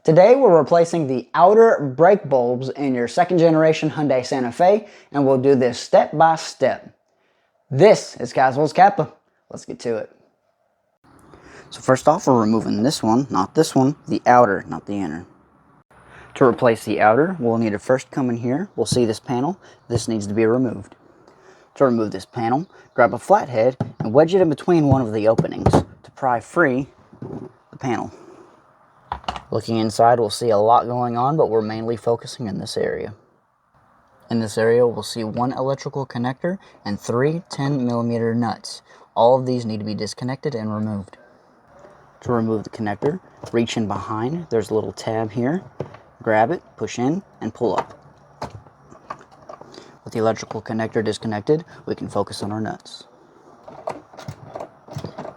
Today we're replacing the outer brake bulbs in your second generation Hyundai Santa Fe, and we'll do this step by step. This is Caswell's Kappa. Let's get to it. So first off, we're removing this one, not this one, the outer, not the inner. To replace the outer, we'll need to first come in here. We'll see this panel. This needs to be removed. To remove this panel, grab a flathead and wedge it in between one of the openings to pry free the panel. Looking inside, we'll see a lot going on, but we're mainly focusing in this area. In this area, we'll see one electrical connector and three 10mm nuts. All of these need to be disconnected and removed. To remove the connector, reach in behind. There's a little tab here. Grab it, push in, and pull up. With the electrical connector disconnected, we can focus on our nuts.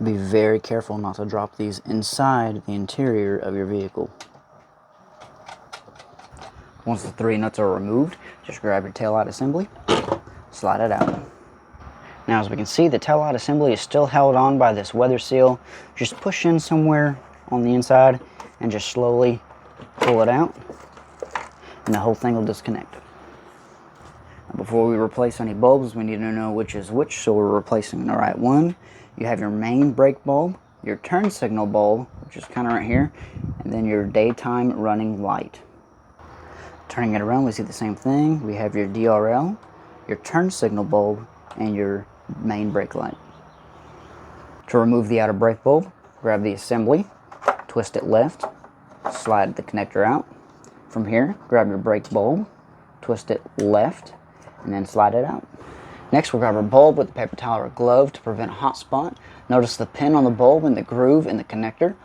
Be very careful not to drop these inside the interior of your vehicle. Once the three nuts are removed, just grab your taillight assembly, slide it out. Now as we can see, the taillight assembly is still held on by this weather seal. Just push in somewhere on the inside and just slowly pull it out, and the whole thing will disconnect. Before we replace any bulbs, we need to know which is which, so we're replacing the right one. You have your main brake bulb, your turn signal bulb, which is kind of right here, and then your daytime running light. Turning it around, we see the same thing. We have your DRL, your turn signal bulb, and your main brake light. To remove the outer brake bulb, grab the assembly, twist it left, slide the connector out. From here, grab your brake bulb, twist it left, and then slide it out. Next, we'll grab our bulb with a paper towel or glove to prevent a hot spot. Notice the pin on the bulb and the groove in the connector.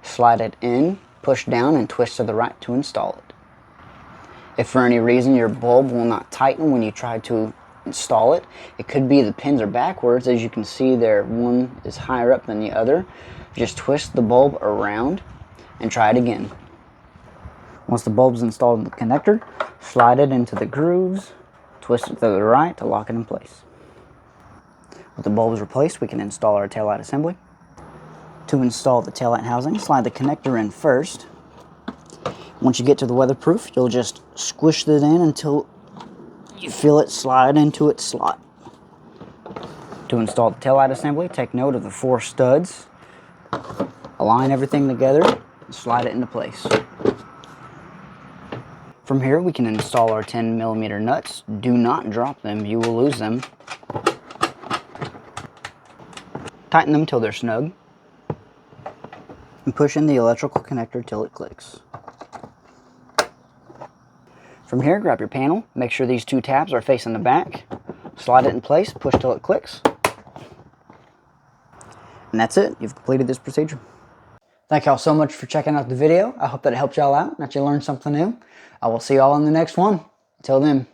Slide it in, push down, and twist to the right to install it. If for any reason your bulb will not tighten when you try to install it, it could be the pins are backwards. As you can see there, one is higher up than the other. Just twist the bulb around and try it again. Once the bulb is installed in the connector, slide it into the grooves, twist it to the right to lock it in place. With the bulbs replaced, we can install our taillight assembly. To install the taillight housing, slide the connector in first. Once you get to the weatherproof, you'll just squish it in until you feel it slide into its slot. To install the taillight assembly, take note of the 4 studs. Align everything together and slide it into place. From here, we can install our 10mm nuts. Do not drop them, you will lose them. Tighten them till they're snug. And push in the electrical connector till it clicks. From here, grab your panel. Make sure these 2 tabs are facing the back. Slide it in place, push till it clicks. And that's it. You've completed this procedure. Thank y'all so much for checking out the video. I hope that it helped y'all out and that you learned something new. I will see y'all in the next one. Until then.